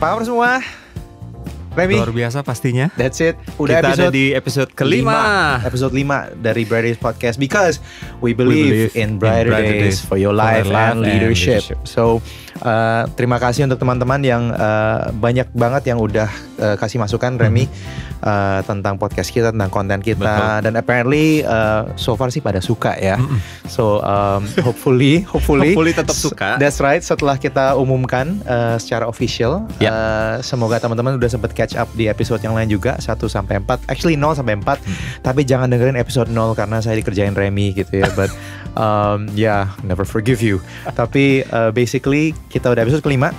Power semua. Remy, luar biasa pastinya. That's it. Udah kita episode ada di episode kelima. Episode 5 dari Brighter Days Podcast. Because we believe in brighter days for your life and leadership. So terima kasih untuk teman-teman yang banyak banget yang udah kasih masukan Remy tentang podcast kita, tentang konten kita. Betul. Dan apparently so far sih pada suka ya. So hopefully tetap suka. That's right. Setelah kita umumkan secara official, semoga teman-teman udah sempat catch up di episode yang lain juga 1-4, actually 0-4. Tapi jangan dengerin episode 0 karena saya dikerjain Remy gitu ya. But never forgive you. Tapi basically kita udah episode kelima.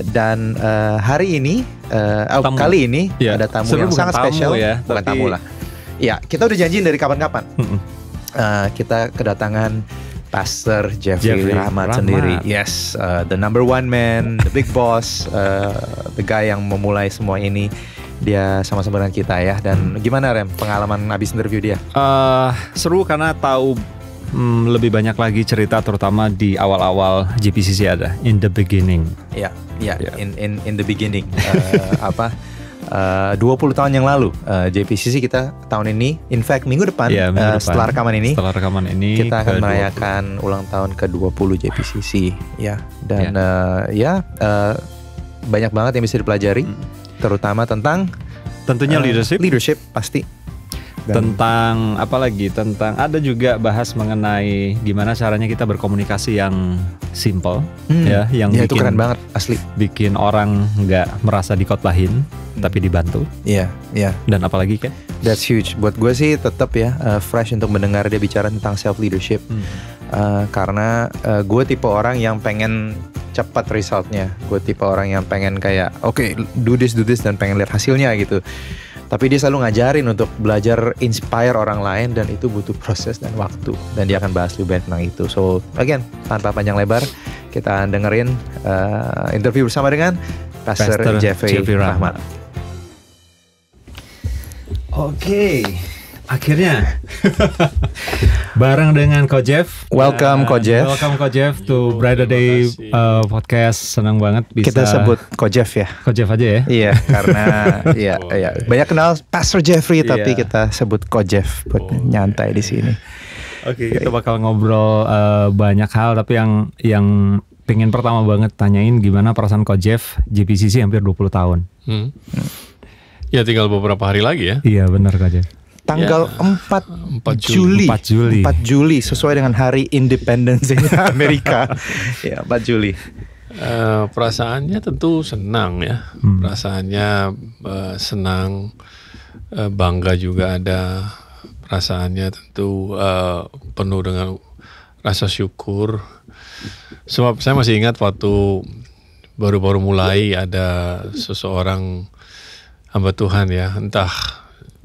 Dan hari ini kali ini ada tamu yang sangat spesial ya, bukan tamu lah. Ya, kita udah janjiin dari kapan-kapan. Kita kedatangan Pastor Jeffrey Rahmat sendiri. Yes, the number one man, the big boss, the guy yang memulai semua ini. Dia sama-sama dengan kita ya. Dan gimana Rem, pengalaman abis interview dia? Seru karena tahu lebih banyak lagi cerita, terutama di awal-awal JPCC ada in the beginning. In the beginning. 20 tahun yang lalu JPCC kita tahun ini, in fact minggu depan, setelah rekaman ini kita akan merayakan ulang tahun ke-20 JPCC ya. Dan banyak banget yang bisa dipelajari, terutama tentang tentunya leadership pasti. Tentang apa lagi? Tentang ada juga bahas mengenai gimana caranya kita berkomunikasi yang simple, yang bikin, itu keren banget asli. Bikin orang nggak merasa dikotbahin, tapi dibantu. Iya. Dan apalagi kan? That's huge. Buat gue sih tetap fresh untuk mendengar dia bicara tentang self leadership. Karena gue tipe orang yang pengen cepat resultnya. Gue tipe orang yang pengen kayak do this dan pengen lihat hasilnya gitu. Tapi dia selalu ngajarin untuk belajar inspire orang lain, dan itu butuh proses dan waktu. Dan dia akan bahas lebih banyak tentang itu. So again, tanpa panjang lebar, kita dengerin interview bersama dengan Pastor Jeffrey Rahmat. Oke, akhirnya bareng dengan Ko Jeff. Welcome Ko Jeff. Welcome Ko Jeff to Brighter Day podcast. Senang banget bisa kita sebut Ko Jeff ya. Ko Jeff aja ya. Iya, karena banyak kenal Pastor Jeffrey, tapi kita sebut Ko Jeff buat nyantai di sini. Oke, kita bakal ngobrol banyak hal, tapi yang pengen pertama banget tanyain gimana perasaan Ko Jeff JPCC hampir 20 tahun. Ya tinggal beberapa hari lagi ya. Iya benar Ko Jeff. Tanggal 4 Juli sesuai dengan hari Independence Amerika. 4 Juli. Perasaannya tentu senang ya. Perasaannya senang, bangga juga ada. Perasaannya tentu penuh dengan rasa syukur. Sebab saya masih ingat waktu baru-baru mulai ada seseorang hamba Tuhan ya, entah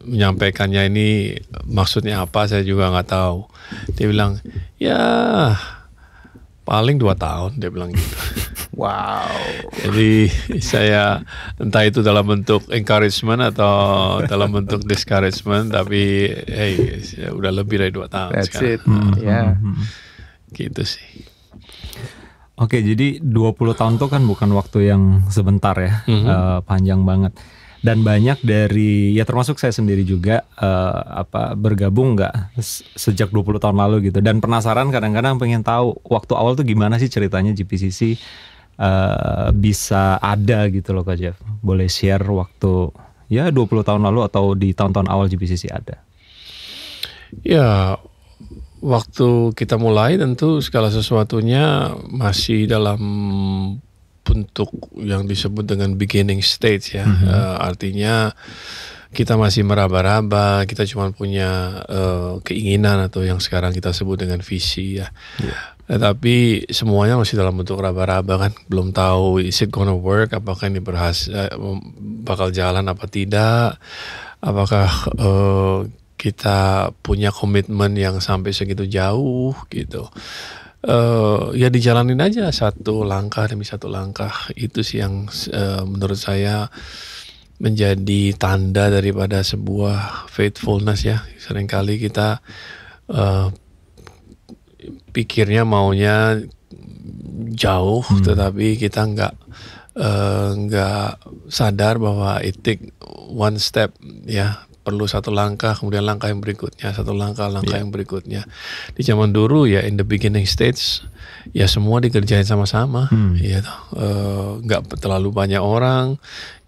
menyampaikannya ini maksudnya apa, saya juga nggak tahu. Dia bilang, ya paling 2 tahun, dia bilang gitu. Wow. Jadi saya entah itu dalam bentuk encouragement atau dalam bentuk discouragement, tapi udah lebih dari 2 tahun. That's sekarang. Gitu sih. Oke, jadi 20 tahun itu kan bukan waktu yang sebentar ya, panjang banget. Dan banyak dari, ya termasuk saya sendiri juga bergabung nggak sejak 20 tahun lalu gitu. Dan penasaran kadang-kadang pengen tahu waktu awal tuh gimana sih ceritanya JPCC bisa ada gitu loh Kak Jeff. Boleh share waktu 20 tahun lalu atau di tahun-tahun awal JPCC ada? Ya, waktu kita mulai tentu segala sesuatunya masih dalam bentuk yang disebut dengan beginning stage ya. Artinya kita masih meraba-raba, kita cuma punya keinginan atau yang sekarang kita sebut dengan visi ya. Tapi semuanya masih dalam bentuk raba-raba kan, belum tahu is it gonna work, apakah ini bakal jalan apa tidak, apakah kita punya komitmen yang sampai segitu jauh gitu. Ya dijalanin aja satu langkah demi satu langkah. Itu sih yang menurut saya menjadi tanda daripada sebuah faithfulness ya. Seringkali kita pikirnya maunya jauh, tetapi kita nggak nggak sadar bahwa it take one step ya, perlu satu langkah, kemudian langkah yang berikutnya, satu langkah yang berikutnya. Di zaman dulu ya, in the beginning stage ya semua dikerjain sama-sama, ya nggak terlalu banyak orang,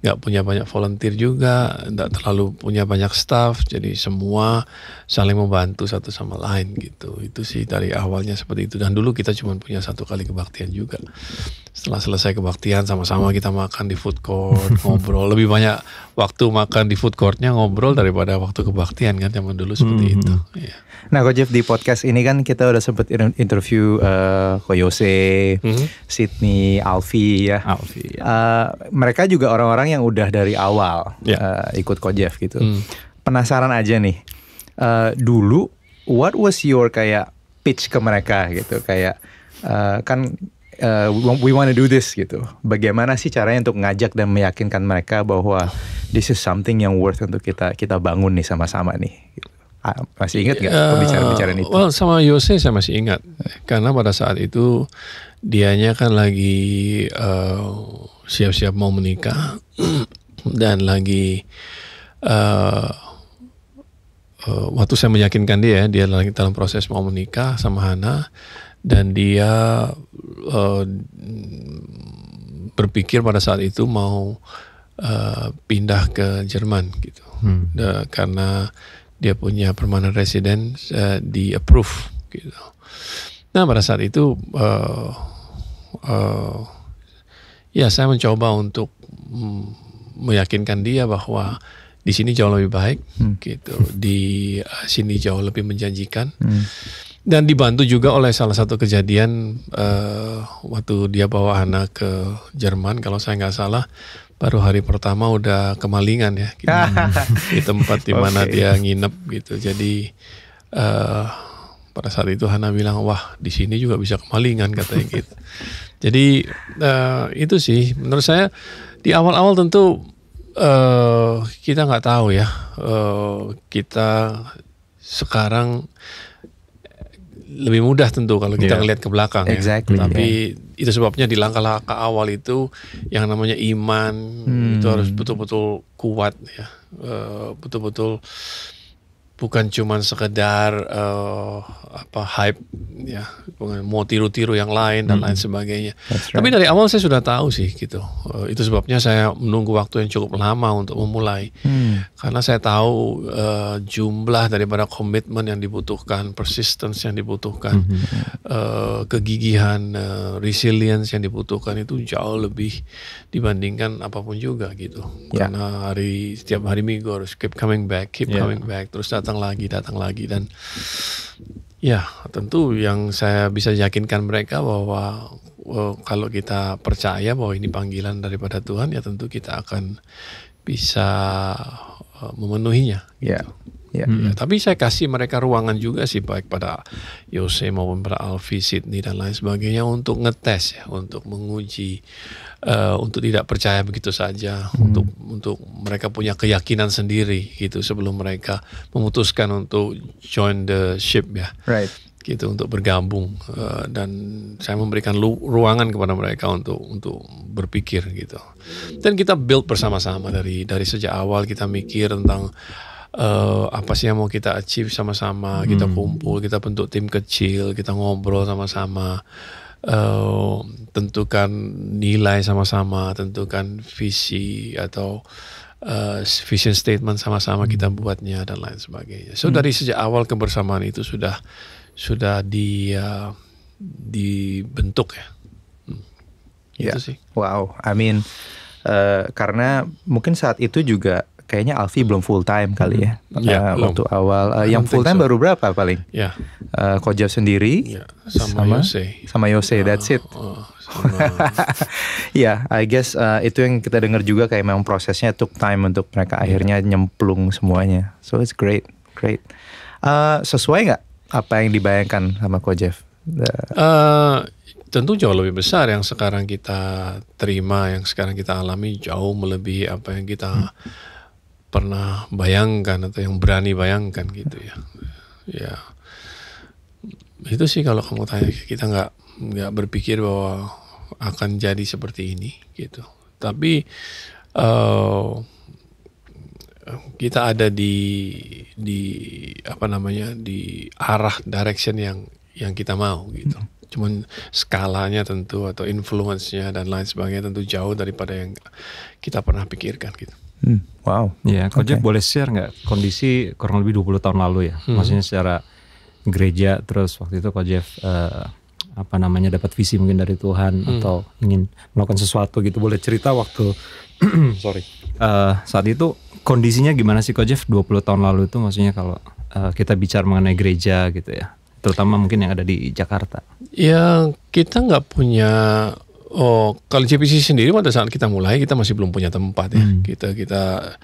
nggak punya banyak volunteer juga, nggak terlalu punya banyak staff, jadi semua saling membantu satu sama lain gitu. Itu sih dari awalnya seperti itu. Dan dulu kita cuma punya satu kali kebaktian juga. Setelah selesai kebaktian sama-sama kita makan di food court, ngobrol. Lebih banyak waktu makan di food courtnya ngobrol daripada waktu kebaktian kan, zaman dulu seperti itu. Yeah. Nah, Coach Jeff, di podcast ini kan kita udah sempet interview Ko Yose, Sydney, Alfie ya. Alfie, ya. Mereka juga orang-orang yang udah dari awal ikut Coach Jeff gitu. Penasaran aja nih, dulu what was your kayak pitch ke mereka gitu, kayak kan we want to do this gitu. Bagaimana sih caranya untuk ngajak dan meyakinkan mereka bahwa this is something yang worth untuk kita bangun nih sama-sama nih. Gitu. Masih ingat nggak pembicaraan itu? Well, sama Yose saya masih ingat, karena pada saat itu dianya kan lagi siap-siap mau menikah dan lagi waktu saya meyakinkan dia lagi dalam proses mau menikah sama Hana, dan dia berpikir pada saat itu mau pindah ke Jerman gitu, karena dia punya permanent residence di approve gitu. Nah pada saat itu ya saya mencoba untuk meyakinkan dia bahwa di sini jauh lebih baik gitu, di sini jauh lebih menjanjikan. Dan dibantu juga oleh salah satu kejadian waktu dia bawa Hana ke Jerman, kalau saya nggak salah baru hari pertama udah kemalingan ya gitu. Di tempat di mana dia nginep gitu. Jadi pada saat itu Hana bilang, wah di sini juga bisa kemalingan katanya gitu. Jadi itu sih menurut saya di awal-awal tentu kita nggak tahu ya, kita sekarang lebih mudah tentu kalau kita ngelihat ke belakang exactly, ya. Tapi itu sebabnya di langkah-langkah awal itu yang namanya iman itu harus betul-betul kuat ya, betul-betul bukan cuma sekedar hype ya, mau tiru-tiru yang lain dan lain sebagainya. Tapi dari awal saya sudah tahu sih gitu. Itu sebabnya saya menunggu waktu yang cukup lama untuk memulai. Karena saya tahu jumlah daripada komitmen yang dibutuhkan, persistence yang dibutuhkan, kegigihan, resilience yang dibutuhkan itu jauh lebih dibandingkan apapun juga gitu. Karena setiap hari Minggu harus keep coming back, terus datang lagi, dan ya tentu yang saya bisa yakinkan mereka bahwa kalau kita percaya bahwa ini panggilan daripada Tuhan, ya tentu kita akan bisa memenuhinya gitu. Ya, tapi saya kasih mereka ruangan juga sih, baik pada Yose maupun pada Alfie, Sydney dan lain sebagainya, untuk ngetes ya, untuk menguji, untuk tidak percaya begitu saja, untuk mereka punya keyakinan sendiri gitu sebelum mereka memutuskan untuk join the ship ya. Right. Gitu, untuk bergabung, dan saya memberikan ruangan kepada mereka untuk berpikir gitu. Dan kita build bersama-sama dari sejak awal, kita mikir tentang apa sih yang mau kita achieve sama-sama. Kita kumpul, kita bentuk tim kecil, kita ngobrol sama-sama, tentukan nilai sama-sama, tentukan visi atau vision statement sama-sama kita buatnya dan lain sebagainya. So dari sejak awal kebersamaan itu sudah dibentuk ya. Itu sih. Wow, I mean karena mungkin saat itu juga kayaknya Alfie belum full time kali ya, waktu awal. Yang full time baru berapa paling? Coach Jeff sendiri, sama Yose, that's it. Ya, I guess itu yang kita dengar juga, kayak memang prosesnya took time untuk mereka akhirnya nyemplung semuanya. So it's great. Sesuai nggak apa yang dibayangkan sama Coach Jeff? Tentu jauh lebih besar yang sekarang kita terima, yang sekarang kita alami, jauh melebihi apa yang kita pernah bayangkan atau yang berani bayangkan gitu ya. Ya itu sih, kalau kamu tanya, kita nggak berpikir bahwa akan jadi seperti ini gitu. Tapi kita ada di apa namanya, di arah direction yang kita mau gitu. Cuman skalanya tentu atau influence-nya dan lain sebagainya tentu jauh daripada yang kita pernah pikirkan gitu. Wow. Ya, Coach Jeff boleh share nggak kondisi kurang lebih 20 tahun lalu ya? Maksudnya secara gereja, terus waktu itu Coach Jeff dapat visi mungkin dari Tuhan atau ingin melakukan sesuatu gitu. Boleh cerita waktu saat itu kondisinya gimana sih Coach Jeff 20 tahun lalu itu, maksudnya kalau kita bicara mengenai gereja gitu ya, terutama mungkin yang ada di Jakarta. Ya, kita nggak punya. Kalau JPC sendiri pada saat kita mulai kita masih belum punya tempat ya. Kita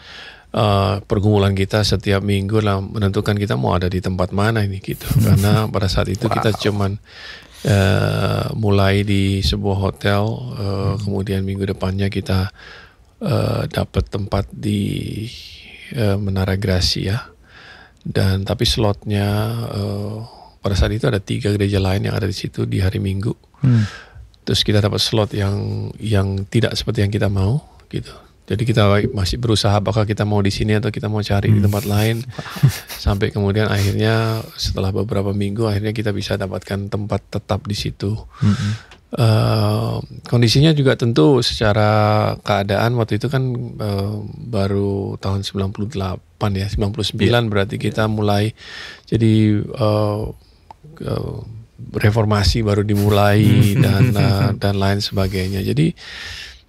pergumulan kita setiap minggu lah menentukan kita mau ada di tempat mana ini gitu. Karena pada saat itu kita cuman mulai di sebuah hotel, kemudian minggu depannya kita dapat tempat di Menara Gracia, dan tapi slotnya pada saat itu ada 3 gereja lain yang ada di situ di hari Minggu. Terus kita dapat slot yang tidak seperti yang kita mau gitu. Jadi kita masih berusaha apakah kita mau di sini atau kita mau cari di tempat lain. Sampai kemudian akhirnya setelah beberapa minggu akhirnya kita bisa dapatkan tempat tetap di situ. Kondisinya juga tentu secara keadaan waktu itu kan baru tahun 98 ya, 99 berarti kita mulai jadi reformasi baru dimulai dan lain sebagainya. Jadi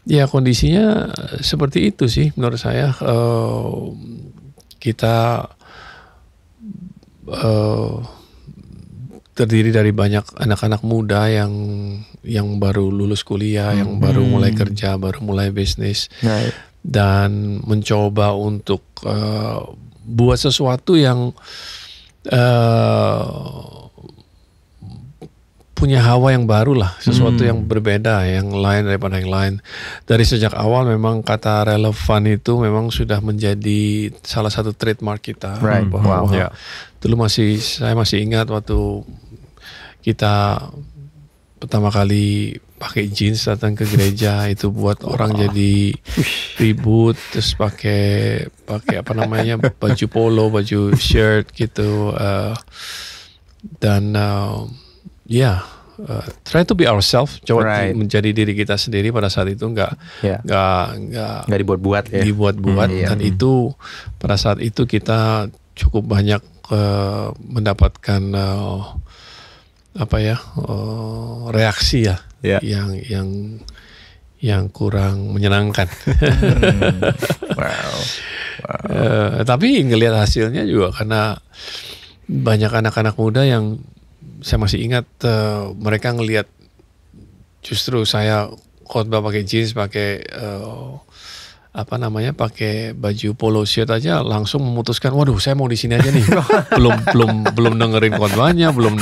ya kondisinya seperti itu sih menurut saya. Kita terdiri dari banyak anak-anak muda yang baru lulus kuliah, yang baru mulai kerja, baru mulai bisnis, dan mencoba untuk buat sesuatu yang punya hawa yang baru lah, sesuatu yang berbeda, yang lain daripada yang lain. Dari sejak awal memang kata relevan itu memang sudah menjadi salah satu trademark kita. Bahwa dulu saya masih ingat waktu kita pertama kali pakai jeans datang ke gereja itu buat orang jadi ribut, terus pakai apa namanya, baju polo, baju shirt gitu, dan try to be ourselves, coba menjadi diri kita sendiri. Pada saat itu nggak dibuat-buat ya. Dan itu pada saat itu kita cukup banyak mendapatkan reaksi yang kurang menyenangkan. Tapi ngelihat hasilnya juga, karena banyak anak-anak muda yang saya masih ingat mereka ngelihat justru saya khotbah pakai jeans, pakai pakai baju polo shirt aja langsung memutuskan, waduh saya mau di sini aja nih. belum dengerin khotbahnya, belum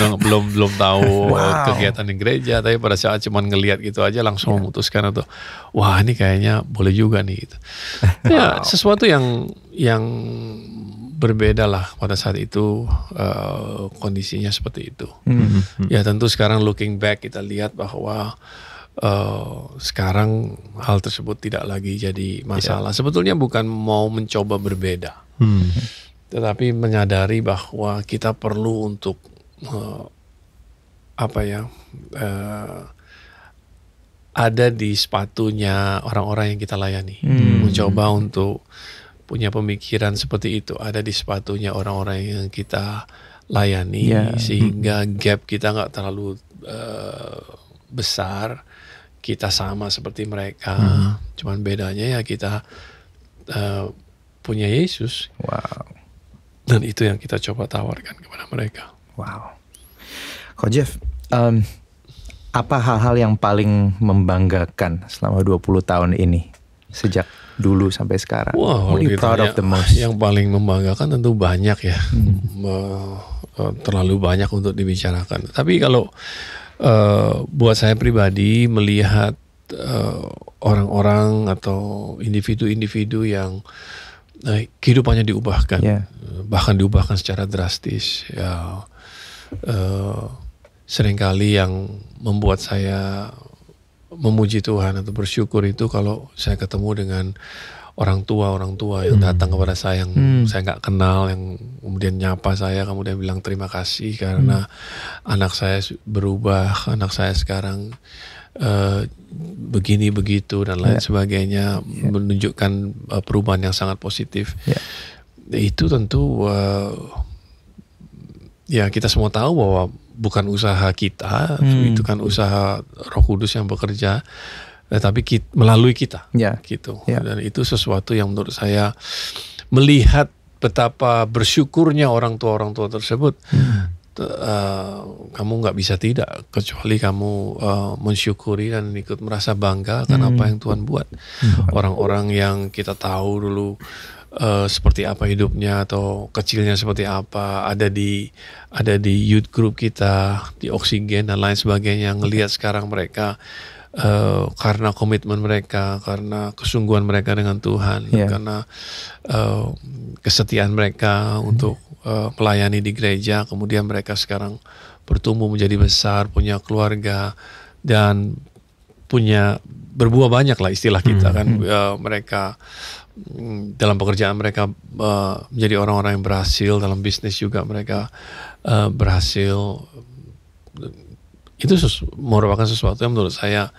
tahu kegiatan di gereja, tapi pada saat cuman ngelihat gitu aja langsung memutuskan atau wah ini kayaknya boleh juga nih gitu. Ya sesuatu yang berbeda lah pada saat itu, kondisinya seperti itu. Ya tentu sekarang looking back kita lihat bahwa sekarang hal tersebut tidak lagi jadi masalah. Sebetulnya bukan mau mencoba berbeda, tetapi menyadari bahwa kita perlu untuk ada di sepatunya orang-orang yang kita layani. Mencoba untuk punya pemikiran seperti itu, ada di sepatunya orang-orang yang kita layani, sehingga gap kita nggak terlalu besar. Kita sama seperti mereka, cuman bedanya ya kita punya Yesus. Dan itu yang kita coba tawarkan kepada mereka. Coach Jeff, apa hal-hal yang paling membanggakan selama 20 tahun ini, sejak dulu sampai sekarang? What are you proud of the most? Yang paling membanggakan tentu banyak ya, terlalu banyak untuk dibicarakan. Tapi kalau buat saya pribadi melihat orang-orang atau individu-individu yang kehidupannya diubahkan, bahkan diubahkan secara drastis, ya seringkali yang membuat saya memuji Tuhan atau bersyukur itu kalau saya ketemu dengan orang tua yang datang kepada saya yang saya nggak kenal, yang kemudian nyapa saya, kemudian bilang terima kasih karena anak saya berubah, anak saya sekarang begini begitu dan lain sebagainya, menunjukkan perubahan yang sangat positif. Itu tentu ya kita semua tahu bahwa bukan usaha kita, itu kan usaha Roh Kudus yang bekerja. Tapi melalui kita, gitu. Dan itu sesuatu yang menurut saya melihat betapa bersyukurnya orang tua tersebut. Kamu nggak bisa tidak kecuali kamu mensyukuri dan ikut merasa bangga akan apa yang Tuhan buat. Orang-orang yang kita tahu dulu seperti apa hidupnya atau kecilnya seperti apa, ada di youth group kita, di Oksigen dan lain sebagainya, ngelihat sekarang mereka karena komitmen mereka, karena kesungguhan mereka dengan Tuhan, karena kesetiaan mereka untuk melayani di gereja, kemudian mereka sekarang bertumbuh menjadi besar, punya keluarga dan berbuah banyak lah istilah kita kan. Mereka dalam pekerjaan mereka menjadi orang-orang yang berhasil, dalam bisnis juga mereka berhasil. Itu merupakan sesuatu yang menurut saya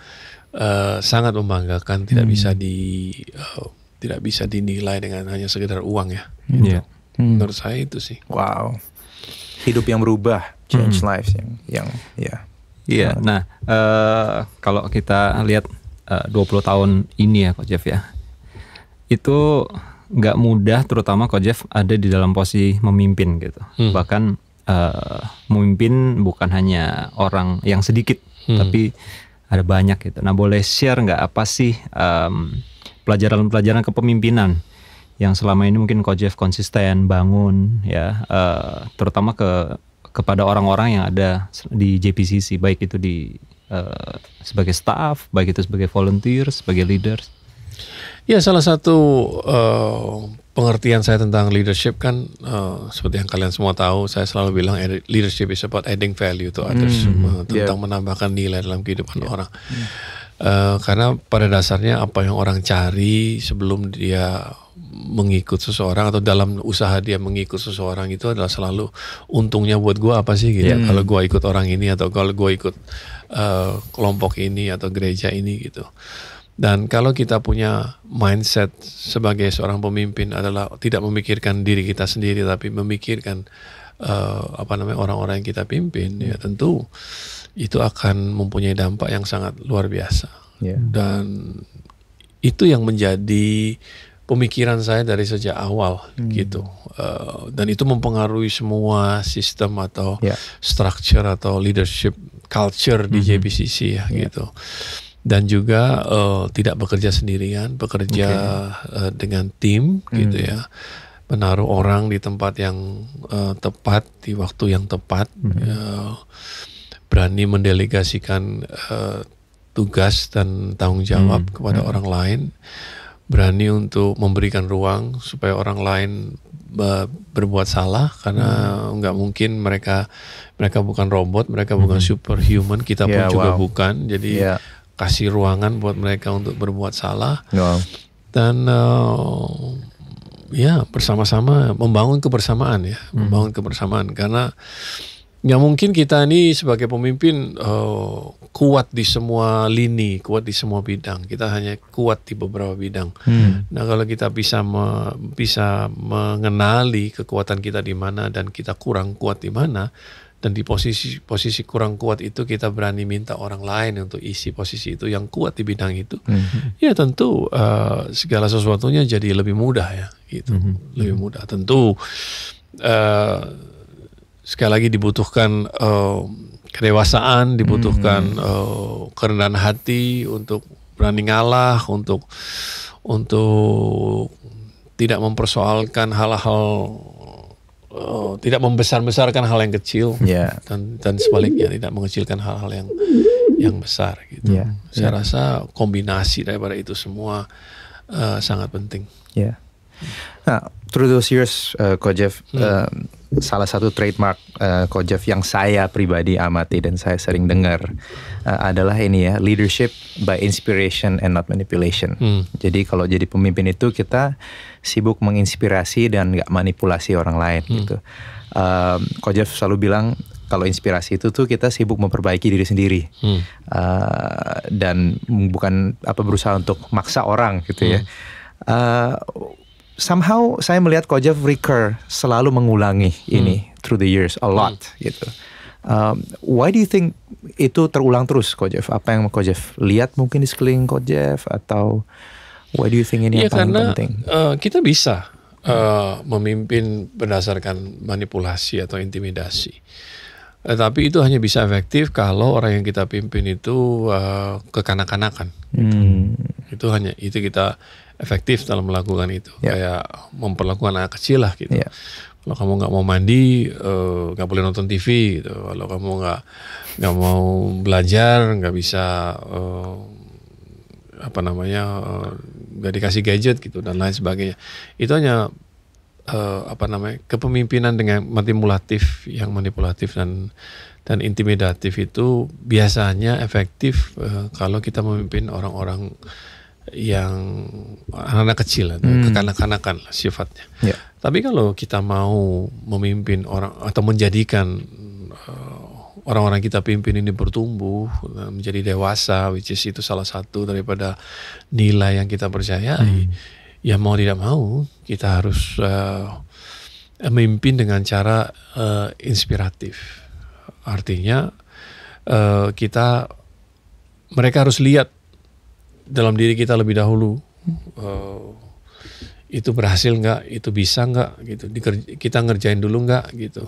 sangat membanggakan, tidak bisa dinilai dengan hanya sekedar uang ya. Gitu. Menurut saya itu sih. Wow, hidup yang berubah, change lives yang Iya. Nah, kalau kita lihat 20 tahun ini ya, Coach Jeff ya, itu nggak mudah, terutama Coach Jeff ada di dalam posisi memimpin gitu. Bahkan memimpin bukan hanya orang yang sedikit, tapi ada banyak gitu. Nah, boleh share nggak apa sih pelajaran-pelajaran kepemimpinan yang selama ini mungkin Coach Jeff konsisten bangun ya, terutama kepada orang-orang yang ada di JPCC, baik itu sebagai staff, baik itu sebagai volunteer, sebagai leaders. Ya, salah satu pengertian saya tentang leadership kan seperti yang kalian semua tahu, saya selalu bilang leadership is about adding value to others, tentang menambahkan nilai dalam kehidupan orang. Karena pada dasarnya apa yang orang cari sebelum dia mengikut seseorang atau dalam usaha dia mengikut seseorang itu adalah selalu untungnya buat gue apa sih gitu. Kalau gue ikut orang ini atau kalau gue ikut kelompok ini atau gereja ini gitu. Dan kalau kita punya mindset sebagai seorang pemimpin adalah tidak memikirkan diri kita sendiri, tapi memikirkan orang-orang yang kita pimpin, ya tentu itu akan mempunyai dampak yang sangat luar biasa. Dan itu yang menjadi pemikiran saya dari sejak awal gitu. Dan itu mempengaruhi semua sistem atau structure atau leadership culture di JPCC ya gitu. Dan juga tidak bekerja sendirian, bekerja dengan tim gitu ya, menaruh orang di tempat yang tepat di waktu yang tepat, berani mendelegasikan tugas dan tanggung jawab kepada orang lain, berani untuk memberikan ruang supaya orang lain berbuat salah, karena nggak mungkin mereka bukan robot, mereka bukan superhuman, kita pun juga bukan, jadi kasih ruangan buat mereka untuk berbuat salah, dan bersama-sama membangun kebersamaan ya, membangun kebersamaan, karena nggak mungkin kita ini sebagai pemimpin kuat di semua lini, kuat di semua bidang, kita hanya kuat di beberapa bidang. Nah, kalau kita bisa mengenali kekuatan kita di mana dan kita kurang kuat di mana, dan di posisi kurang kuat itu kita berani minta orang lain untuk isi posisi itu yang kuat di bidang itu, ya tentu segala sesuatunya jadi lebih mudah ya gitu, lebih mudah. Tentu sekali lagi dibutuhkan kedewasaan, dibutuhkan kerendahan hati untuk berani ngalah, untuk tidak mempersoalkan hal-hal, tidak membesar-besarkan hal yang kecil, dan sebaliknya tidak mengecilkan hal-hal yang besar gitu. Saya rasa kombinasi daripada itu semua sangat penting. Nah, through those years, Coach Jeff, salah satu trademark Coach Jeff yang saya pribadi amati dan saya sering dengar adalah ini ya, leadership by inspiration and not manipulation. Jadi kalau jadi pemimpin itu kita sibuk menginspirasi dan nggak manipulasi orang lain gitu. Coach Jeff selalu bilang kalau inspirasi itu tuh kita sibuk memperbaiki diri sendiri dan bukan berusaha untuk maksa orang gitu ya. Somehow saya melihat Coach Jeff selalu mengulangi ini through the years a lot gitu. Why do you think itu terulang terus, Coach Jeff? Apa yang Coach Jeff lihat mungkin di sekeliling Coach Jeff, atau why do you think ini yang paling penting? Kita bisa memimpin berdasarkan manipulasi atau intimidasi. Tapi itu hanya bisa efektif kalau orang yang kita pimpin itu kekanak-kanakan. Gitu. Itu kita efektif dalam melakukan itu, kayak memperlakukan anak kecil lah gitu. Kalau kamu nggak mau mandi, nggak boleh nonton TV gitu. Kalau kamu nggak mau belajar, nggak bisa nggak dikasih gadget gitu dan lain sebagainya. Itu hanya kepemimpinan dengan manipulatif dan intimidatif itu biasanya efektif kalau kita memimpin orang-orang yang anak-anak kecil atau kekanak-kanakan sifatnya. Tapi kalau kita mau memimpin orang atau menjadikan orang-orang kita pimpin ini bertumbuh menjadi dewasa, which is itu salah satu daripada nilai yang kita percayai. Ya mau tidak mau kita harus memimpin dengan cara inspiratif. Artinya mereka harus lihat dalam diri kita lebih dahulu, itu berhasil nggak, itu bisa nggak, gitu. Kita ngerjain dulu nggak, gitu.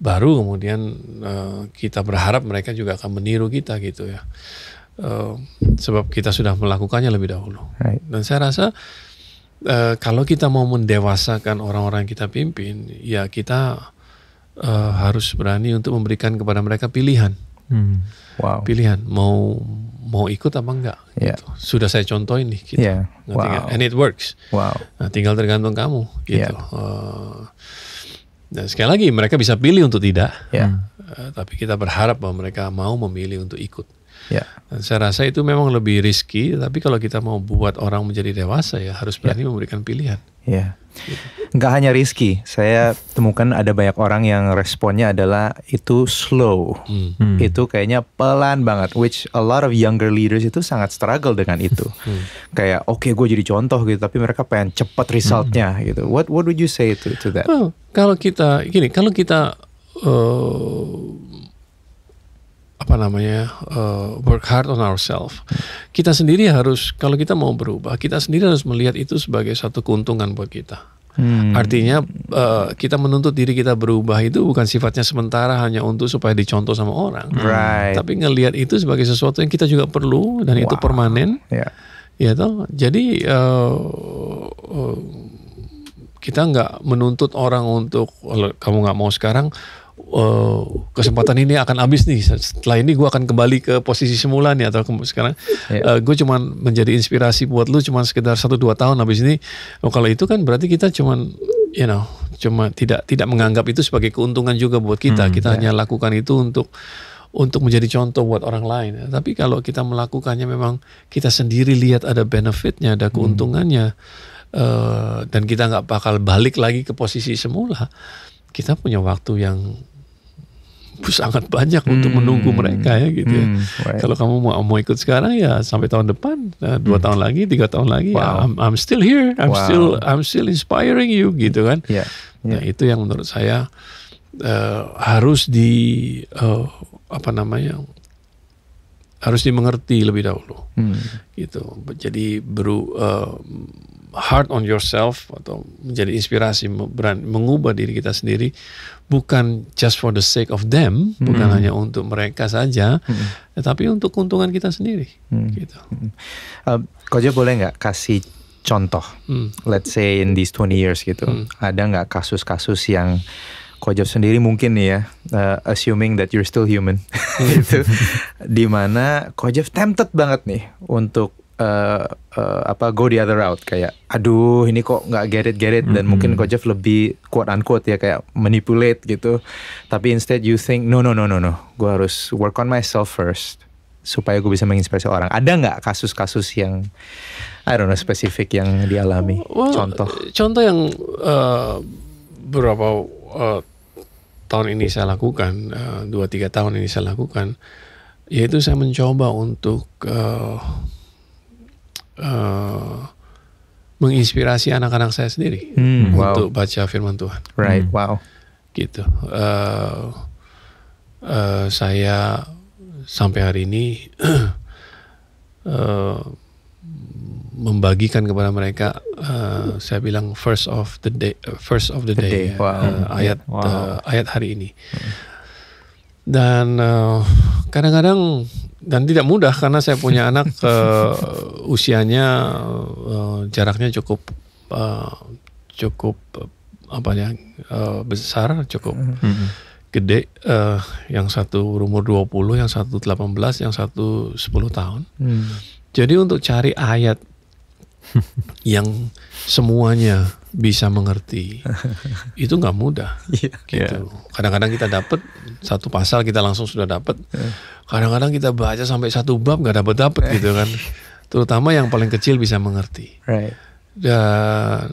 Baru kemudian kita berharap mereka juga akan meniru kita, gitu ya. Sebab kita sudah melakukannya lebih dahulu. Dan saya rasa kalau kita mau mendewasakan orang-orang yang kita pimpin, ya kita harus berani untuk memberikan kepada mereka pilihan. Pilihan mau ikut apa enggak gitu. Sudah saya contohin nih gitu. And it works. Nah, tinggal tergantung kamu gitu. Dan sekali lagi mereka bisa pilih untuk tidak. Tapi kita berharap bahwa mereka mau memilih untuk ikut. Dan saya rasa itu memang lebih risky, tapi kalau kita mau buat orang menjadi dewasa ya harus berani memberikan pilihan. Nggak hanya risky, saya temukan ada banyak orang yang responnya adalah itu slow. Itu kayaknya pelan banget, which a lot of younger leaders itu sangat struggle dengan itu. Kayak oke, gue jadi contoh gitu, tapi mereka pengen cepat resultnya gitu. What would you say to that? Well, kalau kita work hard on ourselves. Kita sendiri harus, kalau kita mau berubah, kita sendiri harus melihat itu sebagai satu keuntungan buat kita. Artinya kita menuntut diri kita berubah itu bukan sifatnya sementara hanya untuk supaya dicontoh sama orang. Tapi ngelihat itu sebagai sesuatu yang kita juga perlu dan itu permanen. Ya toh. Jadi kita nggak menuntut orang untuk kamu nggak mau sekarang. Kesempatan ini akan habis nih. Setelah ini gue akan kembali ke posisi semula nih, atau sekarang gue cuma menjadi inspirasi buat lu cuma sekitar 1-2 tahun, habis ini kalau itu kan berarti kita cuma tidak menganggap itu sebagai keuntungan juga buat kita. Kita hanya lakukan itu untuk menjadi contoh buat orang lain. Tapi kalau kita melakukannya memang kita sendiri lihat ada benefitnya, ada keuntungannya, dan kita nggak bakal balik lagi ke posisi semula. Kita punya waktu yang sangat banyak untuk menunggu mereka ya gitu ya. Kalau kamu mau ikut sekarang ya sampai tahun depan, 2 tahun lagi, 3 tahun lagi, I'm still here, I'm still inspiring you gitu kan. Nah itu yang menurut saya harus harus dimengerti lebih dahulu gitu. Jadi hard on yourself atau menjadi inspirasi, mengubah diri kita sendiri, bukan just for the sake of them, bukan hanya untuk mereka saja, tetapi untuk keuntungan kita sendiri. Gitu. Coach Jeff boleh nggak kasih contoh, let's say in these 20 years gitu, ada nggak kasus-kasus yang Coach Jeff sendiri mungkin nih ya, assuming that you're still human, gitu, dimana Coach Jeff tempted banget nih untuk go the other route, kayak aduh ini kok nggak get it, dan mungkin Coach Jeff lebih quote unquote ya kayak manipulate gitu, tapi instead you think no, gue harus work on myself first supaya gue bisa menginspirasi orang. Ada nggak kasus-kasus yang I don't know spesifik yang dialami? Contoh yang beberapa tahun ini saya lakukan, 2-3 tahun ini saya lakukan, yaitu saya mencoba untuk menginspirasi anak-anak saya sendiri untuk baca firman Tuhan. Right, wow. Gitu. Saya sampai hari ini membagikan kepada mereka, saya bilang first of the day. Wow. Ayat hari ini. Dan kadang-kadang, dan tidak mudah karena saya punya anak usianya jaraknya cukup besar, cukup gede. Yang satu umur 20, yang satu 18, yang satu 10 tahun. Jadi untuk cari ayat yang semuanya bisa mengerti itu nggak mudah. Gitu. Kadang-kadang kita dapat satu pasal, kita langsung sudah dapat. Kadang-kadang kita baca sampai satu bab nggak dapat gitu kan. Terutama yang paling kecil bisa mengerti. Right. Dan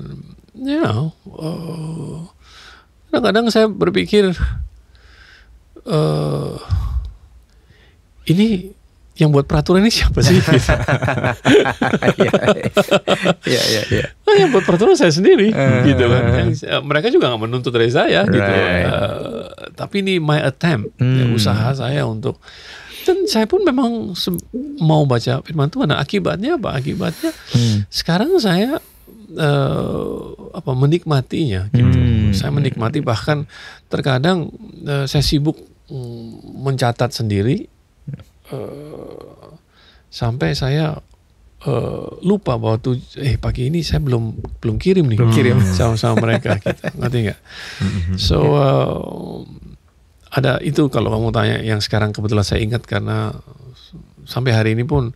kadang-kadang saya berpikir ini yang buat peraturan ini siapa sih? Iya. Yang buat peraturan saya sendiri, gitu kan. Mereka juga nggak menuntut dari saya, gitu. Tapi ini my attempt, usaha saya untuk. Dan saya pun memang mau baca firman Tuhan. Nah, akibatnya apa? Akibatnya sekarang saya menikmatinya, gitu. Saya menikmati, bahkan terkadang saya sibuk mencatat sendiri. Sampai saya lupa bahwa pagi ini saya belum kirim sama mereka gitu. Ngerti nggak? So ada itu, kalau kamu tanya yang sekarang kebetulan saya ingat, karena sampai hari ini pun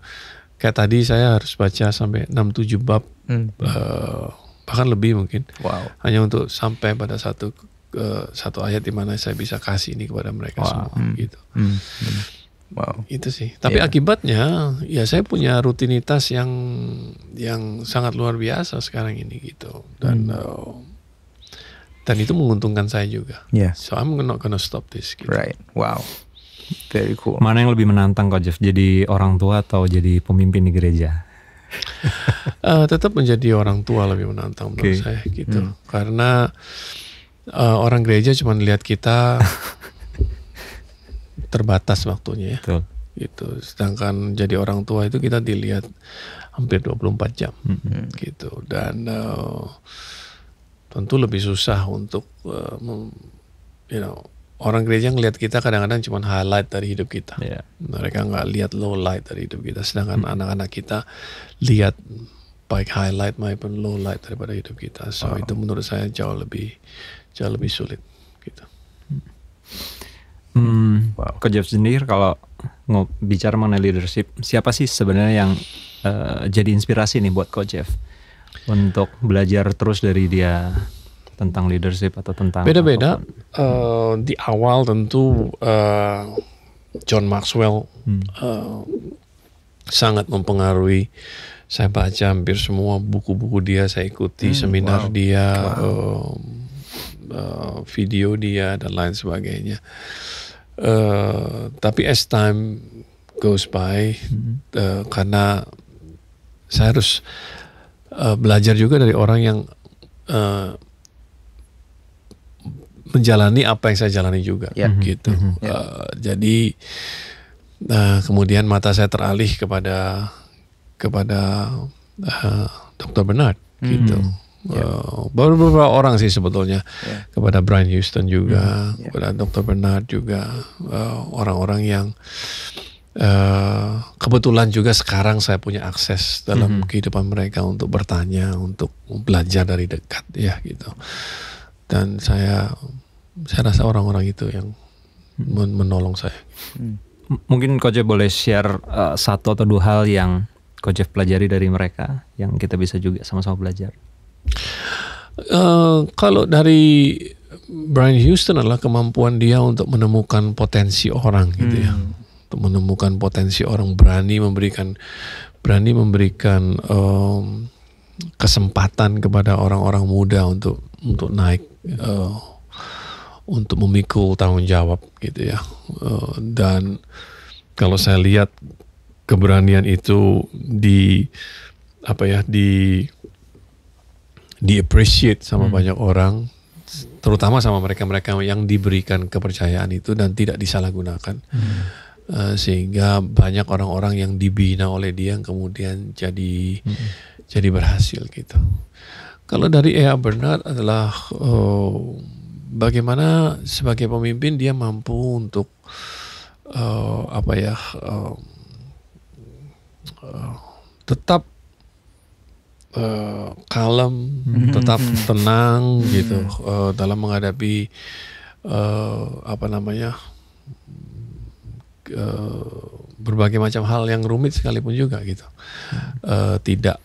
kayak tadi saya harus baca sampai 6-7 bab, bahkan lebih mungkin. Wow. Hanya untuk sampai pada satu ayat di mana saya bisa kasih ini kepada mereka semua gitu. Wow. Itu sih. Tapi akibatnya ya saya punya rutinitas yang sangat luar biasa sekarang ini gitu. Dan itu menguntungkan saya juga. Yeah. So I'm not gonna stop this gitu. Right. Wow. Very cool. Mana yang lebih menantang Coach Jeff, jadi orang tua atau jadi pemimpin di gereja? Tetap menjadi orang tua lebih menantang menurut saya gitu. Karena orang gereja cuma lihat kita terbatas waktunya ya. Betul. Gitu. Sedangkan jadi orang tua itu kita dilihat hampir 24 jam gitu. Dan tentu lebih susah untuk orang gereja ngelihat kita kadang-kadang cuma highlight dari hidup kita. Mereka nggak lihat low light dari hidup kita. Sedangkan anak-anak kita lihat baik highlight maupun low light daripada hidup kita. So itu menurut saya jauh lebih sulit gitu. Coach Jeff sendiri kalau bicara mengenai leadership, siapa sih sebenarnya yang jadi inspirasi nih buat Coach Jeff untuk belajar terus dari dia tentang leadership atau tentang beda-beda? Di awal tentu John Maxwell sangat mempengaruhi. Saya baca hampir semua buku-buku dia, saya ikuti seminar dia, video dia dan lain sebagainya. Tapi as time goes by, karena saya harus belajar juga dari orang yang menjalani apa yang saya jalani juga, gitu. Jadi kemudian mata saya teralih kepada Dr. Bernard, gitu. Beberapa orang sih sebetulnya, kepada Brian Houston juga, kepada Dr. Bernard juga, orang-orang yang kebetulan juga sekarang saya punya akses dalam kehidupan mereka untuk bertanya, untuk belajar dari dekat ya gitu. Dan saya rasa orang-orang itu yang menolong saya. Mungkin Coach boleh share satu atau dua hal yang Coach Jeff pelajari dari mereka yang kita bisa juga sama-sama belajar? Kalau dari Brian Houston adalah kemampuan dia untuk menemukan potensi orang gitu ya, untuk menemukan potensi orang, berani memberikan kesempatan kepada orang-orang muda untuk naik, untuk memikul tanggung jawab gitu ya. Dan kalau saya lihat keberanian itu di appreciate sama banyak orang, terutama sama mereka-mereka yang diberikan kepercayaan itu dan tidak disalahgunakan. Sehingga banyak orang-orang yang dibina oleh dia yang kemudian jadi berhasil gitu. Kalau dari E.A. Bernard adalah bagaimana sebagai pemimpin dia mampu untuk tetap kalem, tetap tenang gitu dalam menghadapi berbagai macam hal yang rumit sekalipun juga gitu. Tidak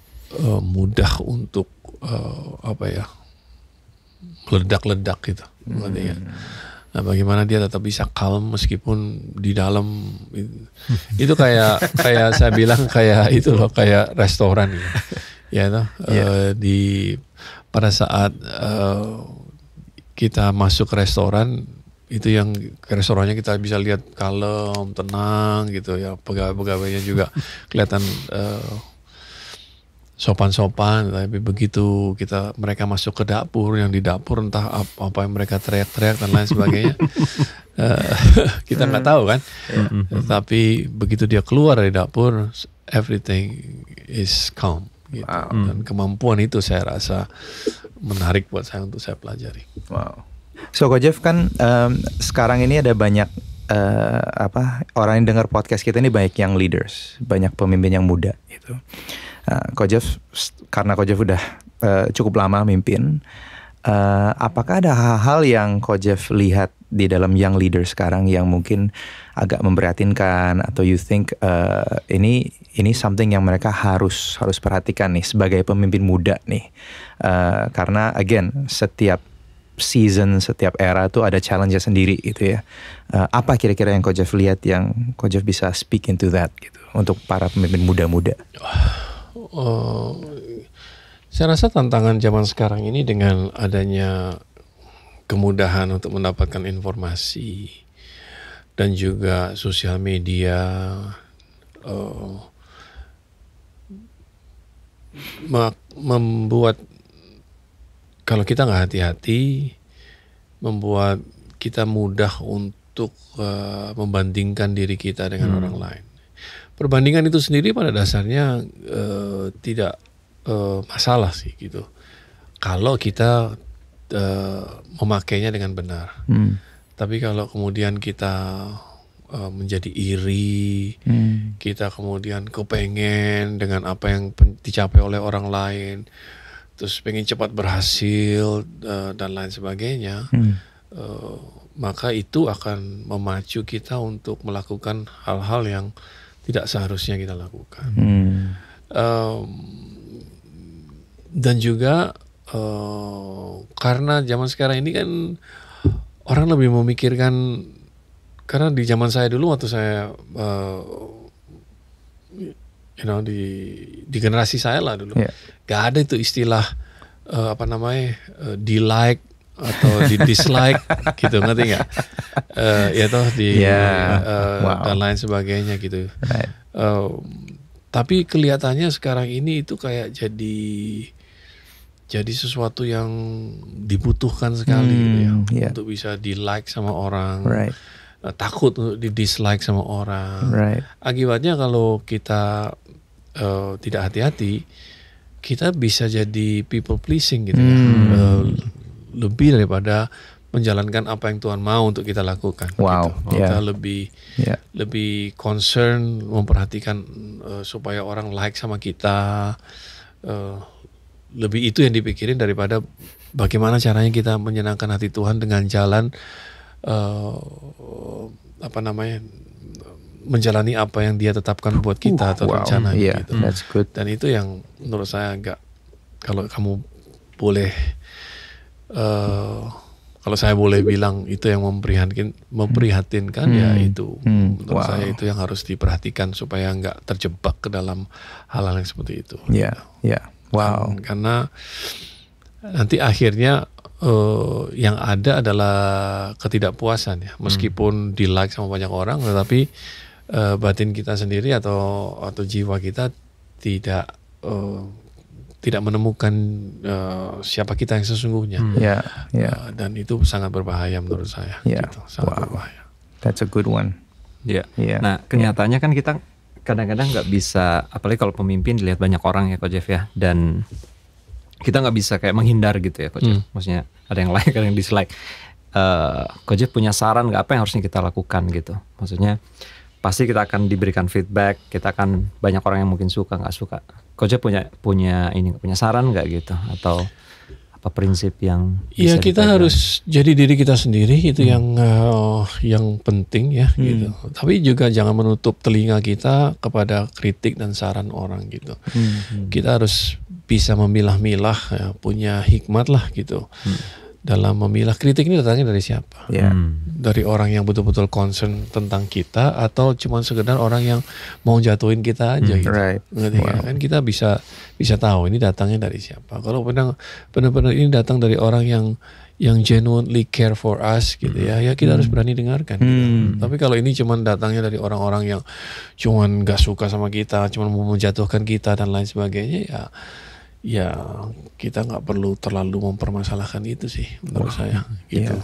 mudah untuk meledak-ledak gitu. Nah, bagaimana dia tetap bisa calm meskipun di dalam itu kayak saya bilang kayak itu loh, kayak restoran gitu. Ya toh, pada saat kita masuk ke restoran itu, yang ke restorannya kita bisa lihat kalem, tenang gitu ya, pegawai-pegawainya juga kelihatan sopan-sopan, tapi begitu mereka masuk ke dapur, yang di dapur entah apa yang mereka teriak-teriak dan lain sebagainya, kita nggak tahu kan. Tapi begitu dia keluar dari dapur, everything is calm gitu. Dan kemampuan itu saya rasa menarik buat saya untuk saya pelajari. Wow. So Coach Jeff kan sekarang ini ada banyak orang yang dengar podcast kita ini, banyak yang leaders, banyak pemimpin yang muda gitu. Coach Jeff, karena Coach Jeff udah cukup lama mimpin, apakah ada hal-hal yang Coach Jeff lihat di dalam young leader sekarang yang mungkin agak memprihatinkan, atau you think ini something yang mereka harus perhatikan nih sebagai pemimpin muda nih, karena again setiap season, setiap era tuh ada challenge-nya sendiri gitu ya. Apa kira-kira yang Coach Jeff lihat yang Coach Jeff bisa speak into that gitu untuk para pemimpin muda-muda? Saya rasa tantangan zaman sekarang ini dengan adanya kemudahan untuk mendapatkan informasi dan juga sosial media, membuat kalau kita nggak hati-hati, membuat kita mudah untuk membandingkan diri kita dengan orang lain. Perbandingan itu sendiri pada dasarnya tidak masalah sih gitu, kalau kita memakainya dengan benar. Tapi kalau kemudian kita menjadi iri, kita kemudian kepengen dengan apa yang dicapai oleh orang lain, terus pengen cepat berhasil dan lain sebagainya, maka itu akan memacu kita untuk melakukan hal-hal yang tidak seharusnya kita lakukan. Dan juga karena zaman sekarang ini kan orang lebih memikirkan, karena di zaman saya dulu waktu saya di generasi saya lah dulu, gak ada itu istilah di-like atau di-dislike gitu, ngerti nggak? Ya toh dan lain sebagainya gitu. Right. Tapi kelihatannya sekarang ini itu kayak jadi sesuatu yang dibutuhkan sekali gitu ya, untuk bisa di-like sama orang. Right. Takut untuk di-dislike sama orang. Right. Akibatnya kalau kita tidak hati-hati, kita bisa jadi people pleasing gitu ya. Lebih daripada menjalankan apa yang Tuhan mau untuk kita lakukan. Wow. Gitu. Kita lebih concern, memperhatikan supaya orang like sama kita. Lebih itu yang dipikirin daripada bagaimana caranya kita menyenangkan hati Tuhan dengan jalan menjalani apa yang Dia tetapkan buat kita atau rencana gitu. That's good. Dan itu yang menurut saya agak, kalau kamu boleh, kalau saya boleh bilang itu yang memprihatinkan ya itu menurut saya itu yang harus diperhatikan supaya nggak terjebak ke dalam hal-hal yang seperti itu. Wow. Karena nanti akhirnya yang ada adalah ketidakpuasan ya, meskipun di like sama banyak orang, tetapi batin kita sendiri atau jiwa kita tidak menemukan siapa kita yang sesungguhnya. Dan itu sangat berbahaya menurut saya. Gitu, sangat berbahaya. That's a good one. Nah, kenyataannya kan kita kadang-kadang nggak bisa, apalagi kalau pemimpin dilihat banyak orang ya Coach Jeff ya, dan kita nggak bisa kayak menghindar gitu ya Coach Jeff. Maksudnya ada yang like, ada yang dislike. Coach Jeff punya saran nggak apa yang harusnya kita lakukan gitu? Maksudnya pasti kita akan diberikan feedback, kita akan banyak orang yang mungkin suka nggak suka. Coach Jeff punya saran nggak gitu, atau apa prinsip yang bisa kita harus jadi diri kita sendiri, itu yang penting ya gitu. Tapi juga jangan menutup telinga kita kepada kritik dan saran orang gitu. Kita harus bisa memilah-milah ya, punya hikmat lah gitu. Dalam memilah, kritik ini datangnya dari siapa? Dari orang yang betul-betul concern tentang kita, atau cuma sekedar orang yang mau jatuhin kita aja gitu. Kan kita bisa tahu ini datangnya dari siapa. Kalau benar-benar ini datang dari orang yang genuinely care for us gitu ya kita harus berani dengarkan gitu. Tapi kalau ini cuma datangnya dari orang-orang yang cuma gak suka sama kita, cuma mau menjatuhkan kita dan lain sebagainya, ya kita nggak perlu terlalu mempermasalahkan itu sih menurut saya gitu.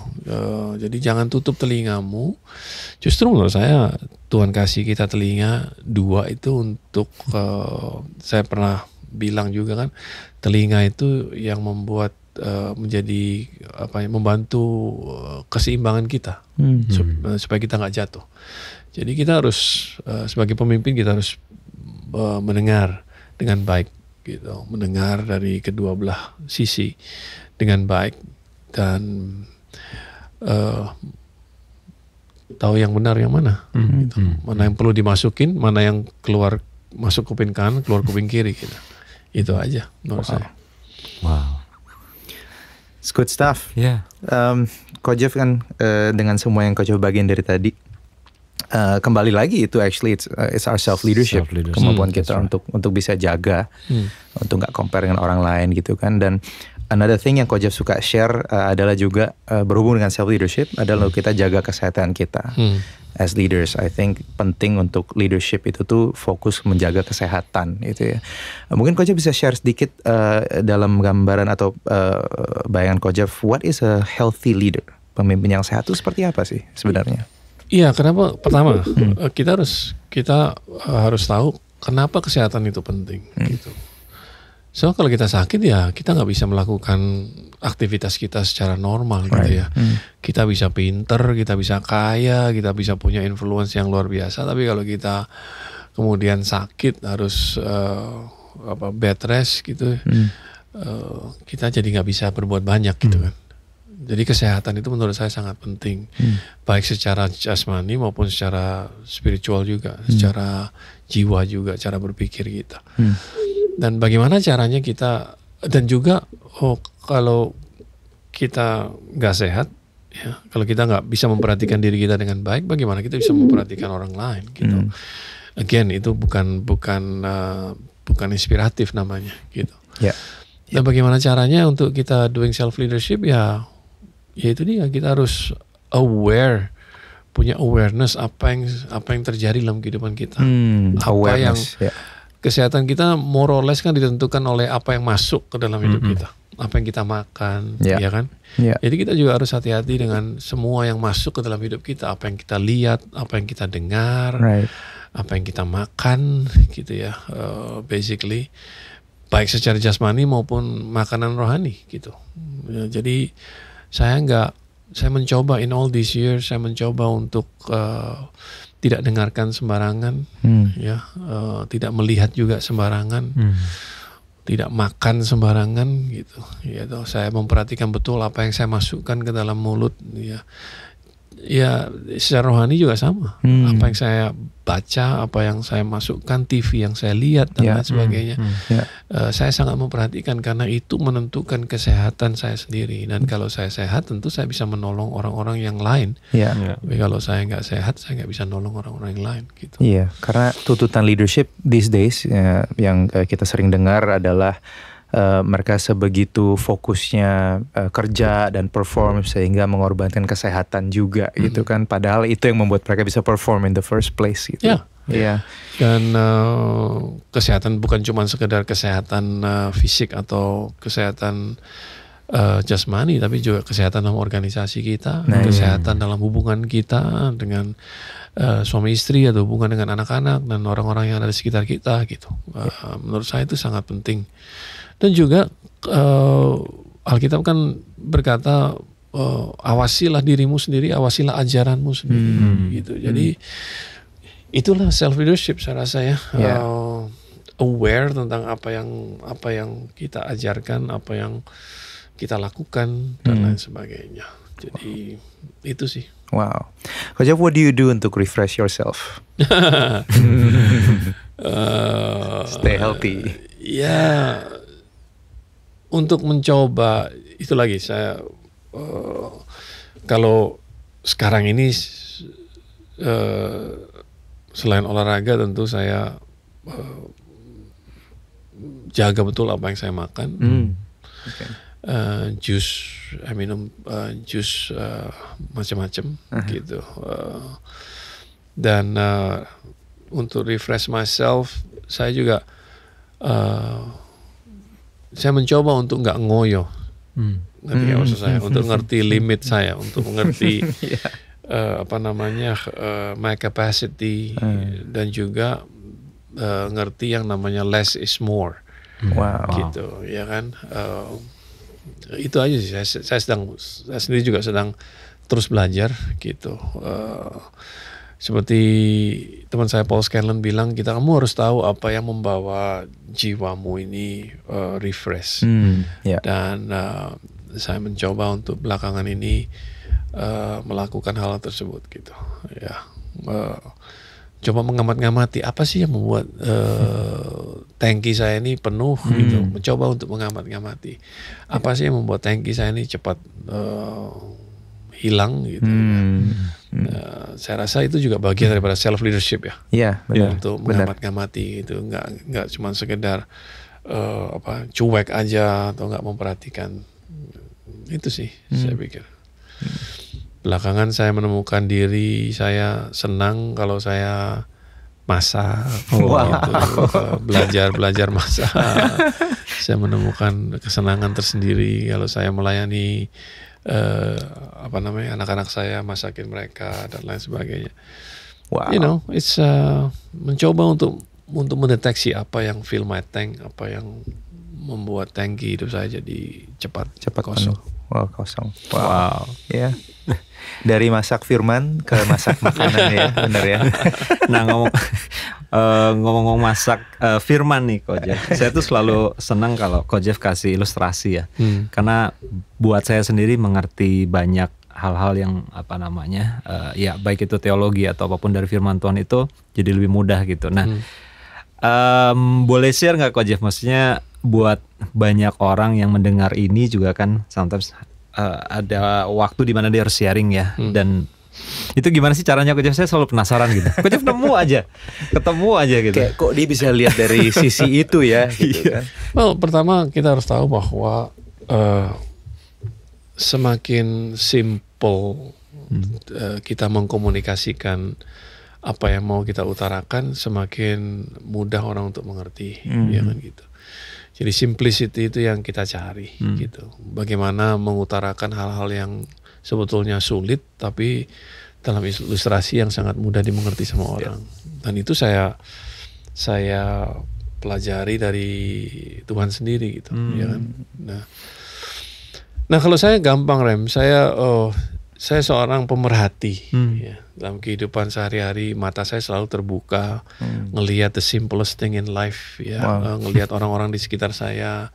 Jadi jangan tutup telingamu. Justru menurut saya Tuhan kasih kita telinga dua itu untuk saya pernah bilang juga kan, telinga itu yang membuat menjadi membantu keseimbangan kita supaya kita nggak jatuh. Jadi kita harus sebagai pemimpin kita harus mendengar dengan baik gitu, mendengar dari kedua belah sisi dengan baik dan tahu yang benar yang mana, gitu. Mana yang perlu dimasukin, mana yang masuk kuping kanan, keluar kuping kiri gitu. Itu aja menurut saya. Wow, it's good stuff. Coach Jeff kan dengan semua yang Coach Jeff bagian dari tadi, kembali lagi itu actually it's our self leadership, kemampuan kita untuk bisa jaga, untuk nggak compare dengan orang lain gitu kan. Dan another thing yang Coach Jeff suka share adalah juga berhubung dengan self leadership adalah kita jaga kesehatan kita. As leaders, I think penting untuk leadership itu tuh fokus menjaga kesehatan itu ya. Mungkin Coach Jeff bisa share sedikit dalam gambaran atau bayangan Coach Jeff, what is a healthy leader? Pemimpin yang sehat itu seperti apa sih sebenarnya? Iya, kenapa? Pertama, kita harus tahu kenapa kesehatan itu penting. Gitu. So kalau kita sakit ya kita nggak bisa melakukan aktivitas kita secara normal gitu ya. Kita bisa pinter, kita bisa kaya, kita bisa punya influence yang luar biasa. Tapi kalau kita kemudian sakit harus bed rest gitu, kita jadi nggak bisa berbuat banyak gitu kan. Jadi kesehatan itu menurut saya sangat penting, baik secara jasmani maupun secara spiritual juga, secara jiwa juga, cara berpikir kita. Dan bagaimana caranya kita, dan juga kalau kita nggak sehat, ya, kalau kita nggak bisa memperhatikan diri kita dengan baik, bagaimana kita bisa memperhatikan orang lain gitu. Again, itu bukan inspiratif namanya gitu. Dan bagaimana caranya untuk kita doing self leadership ya itu dia, kita harus aware, punya awareness apa yang terjadi dalam kehidupan kita. Apa yang kesehatan kita more or less kan ditentukan oleh apa yang masuk ke dalam hidup kita, apa yang kita makan, ya kan? Jadi kita juga harus hati-hati dengan semua yang masuk ke dalam hidup kita, apa yang kita lihat, apa yang kita dengar, apa yang kita makan, gitu ya. Basically, baik secara jasmani maupun makanan rohani, gitu. Ya, jadi saya mencoba in all these years, saya mencoba untuk tidak dengarkan sembarangan, tidak melihat juga sembarangan, tidak makan sembarangan gitu. Saya memperhatikan betul apa yang saya masukkan ke dalam mulut. Ya. ya secara rohani juga sama. Apa yang saya baca, apa yang saya masukkan, TV yang saya lihat dan lain sebagainya. Saya sangat memperhatikan karena itu menentukan kesehatan saya sendiri. Dan kalau saya sehat, tentu saya bisa menolong orang-orang yang lain. Tapi kalau saya nggak sehat, saya nggak bisa nolong orang-orang yang lain. Gitu. Iya, karena tuntutan leadership these days yang kita sering dengar adalah mereka sebegitu fokusnya kerja dan perform sehingga mengorbankan kesehatan juga gitu kan. Padahal itu yang membuat mereka bisa perform in the first place gitu. Iya. Dan kesehatan bukan cuma sekedar kesehatan fisik atau kesehatan jasmani, tapi juga kesehatan dalam organisasi kita, kesehatan dalam hubungan kita dengan suami istri atau hubungan dengan anak-anak dan orang-orang yang ada di sekitar kita gitu. Menurut saya itu sangat penting. Dan juga Alkitab kan berkata awasilah dirimu sendiri, awasilah ajaranmu sendiri gitu. Jadi itulah self leadership saya rasa ya. Aware tentang apa yang kita ajarkan, apa yang kita lakukan dan lain sebagainya. Jadi itu sih. Wow. Coach Jeff, what do you do untuk refresh yourself? Stay healthy. Ya, untuk mencoba itu lagi saya kalau sekarang ini selain olahraga tentu saya jaga betul apa yang saya makan. Jus, minum jus macam-macam gitu. Dan untuk refresh myself, saya juga saya mencoba untuk nggak ngoyo. Ngerti ya maksud saya? Untuk ngerti limit saya, untuk mengerti my capacity dan juga ngerti yang namanya less is more. Gitu, ya kan? Itu aja sih. Saya sendiri juga sedang terus belajar gitu. Seperti teman saya Paul Scanlon bilang, kamu harus tahu apa yang membawa jiwamu ini refresh. Dan saya mencoba untuk belakangan ini melakukan hal tersebut gitu. Ya, coba mengamat-ngamati apa sih yang membuat tangki saya ini penuh gitu. Mencoba untuk mengamat-ngamati apa sih yang membuat tangki saya ini cepat hilang gitu. Saya rasa itu juga bagian daripada self leadership ya. Iya, benar. Untuk mengamat-ngamati itu nggak cuma sekedar cuek aja atau nggak memperhatikan. Itu sih saya pikir. Belakangan saya menemukan diri saya senang kalau saya masak, belajar masak. Saya menemukan kesenangan tersendiri kalau saya melayani anak-anak saya, masakin mereka dan lain sebagainya. You know, it's mencoba untuk mendeteksi apa yang fill my tank, apa yang membuat tangki hidup saya jadi cepat kosong. Kosong. Wow. Ya. Dari masak firman ke masak makanan ya, benar ya. Nah ngomong-ngomong masak firman nih Coach Jeff, saya tuh selalu senang kalau Coach Jeff kasih ilustrasi ya, karena buat saya sendiri mengerti banyak hal-hal yang ya baik itu teologi atau apapun dari firman Tuhan itu jadi lebih mudah gitu. Nah boleh share nggak Coach Jeff, maksudnya buat banyak orang yang mendengar ini juga kan sometimes ada waktu di mana dia harus sharing ya, dan itu gimana sih caranya Coach Jeff? Saya selalu penasaran gitu. Coach Jeff ketemu aja gitu. Kayak kok dia bisa lihat dari sisi itu ya gitu kan. Well, pertama kita harus tahu bahwa semakin simple kita mengkomunikasikan apa yang mau kita utarakan, semakin mudah orang untuk mengerti, ya kan gitu. Jadi simplicity itu yang kita cari gitu. Bagaimana mengutarakan hal-hal yang sebetulnya sulit tapi dalam ilustrasi yang sangat mudah dimengerti sama orang. Dan itu saya pelajari dari Tuhan sendiri gitu, ya kan. Nah kalau saya gampang saya seorang pemerhati ya. Dalam kehidupan sehari-hari mata saya selalu terbuka ngelihat the simplest thing in life ya. Ngelihat orang-orang di sekitar saya,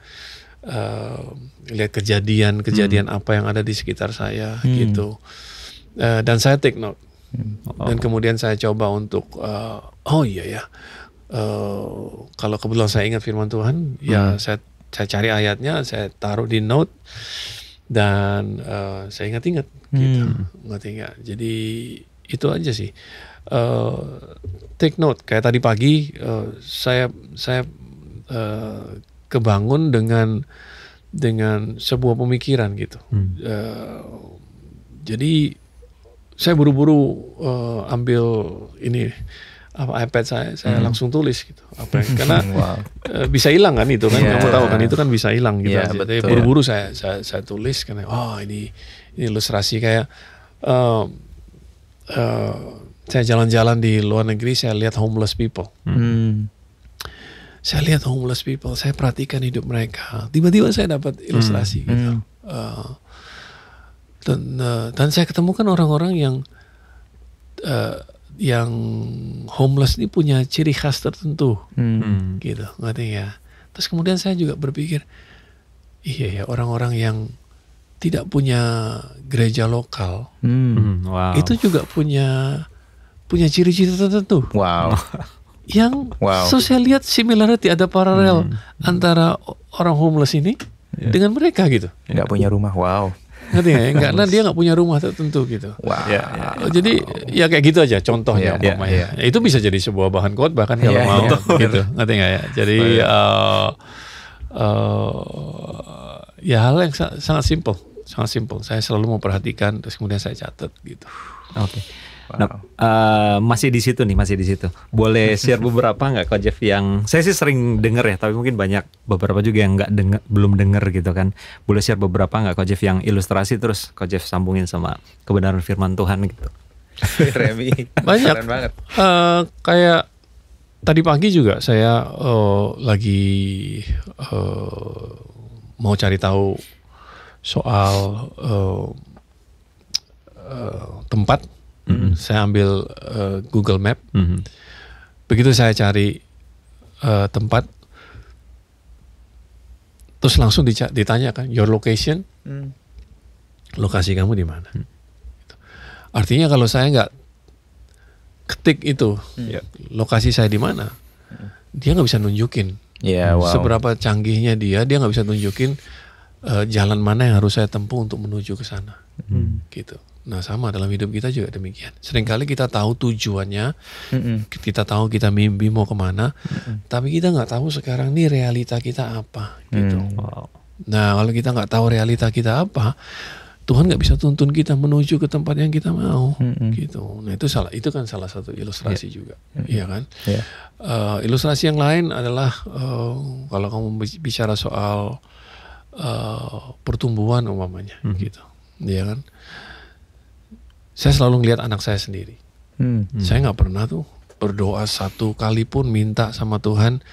lihat kejadian apa yang ada di sekitar saya gitu. Dan saya take note. Dan kemudian saya coba untuk kalau kebetulan saya ingat firman Tuhan, ya saya cari ayatnya, saya taruh di note dan saya ingat-ingat gitu. Ingat-ingat. Jadi itu aja sih. Take note. Kayak tadi pagi saya kebangun dengan sebuah pemikiran gitu. Jadi saya buru-buru ambil ini iPad saya langsung tulis gitu apa yang, karena bisa hilang kan itu kan, kamu tahu kan itu kan bisa hilang gitu aja. Jadi buru-buru saya tulis karena ini ilustrasi kayak saya jalan-jalan di luar negeri, saya lihat homeless people. Saya lihat homeless people, saya perhatikan hidup mereka. Tiba-tiba saya dapat ilustrasi gitu. Dan saya ketemukan orang-orang yang homeless ini punya ciri khas tertentu, gitu, ngerti ya. Terus kemudian saya juga berpikir, iya ya, orang-orang yang tidak punya gereja lokal, itu juga punya ciri-ciri tertentu. Yang saya lihat similarity, ada paralel antara orang homeless ini dengan mereka gitu. Nggak punya rumah, ngerti ya? Karena dia nggak punya rumah tertentu gitu. Jadi ya kayak gitu aja contohnya. Itu bisa jadi sebuah bahan khotbah kan kalau mau gitu. Ngerti nggak ya? Jadi ya hal yang sangat simple. Saya selalu memperhatikan, terus kemudian saya catat gitu. Oke. Nah, masih di situ. Boleh share beberapa nggak Coach Jeff yang saya sih sering dengar ya, tapi mungkin beberapa juga yang belum dengar gitu kan. Boleh share beberapa nggak Coach Jeff yang ilustrasi, terus Coach Jeff sambungin sama kebenaran firman Tuhan gitu. Remi, banyak banget. Kayak tadi pagi juga saya lagi mau cari tahu soal tempat. Saya ambil Google Map. Begitu saya cari tempat, terus langsung ditanya kan, your location, lokasi kamu di mana? Artinya kalau saya nggak ketik itu, lokasi saya di mana, dia nggak bisa nunjukin. Seberapa canggihnya dia nggak bisa nunjukin jalan mana yang harus saya tempuh untuk menuju ke sana, gitu. Nah sama dalam hidup kita juga demikian. Seringkali kita tahu tujuannya, kita tahu kita mimpi mau kemana, tapi kita nggak tahu sekarang nih realita kita apa, gitu. Nah kalau kita nggak tahu realita kita apa, Tuhan nggak bisa tuntun kita menuju ke tempat yang kita mau, gitu. Nah itu kan salah satu ilustrasi juga, iya kan? Ilustrasi yang lain adalah kalau kamu bicara soal pertumbuhan umpamanya, gitu, iya kan? Saya selalu ngelihat anak saya sendiri. Saya nggak pernah tuh berdoa satu kali pun minta sama Tuhan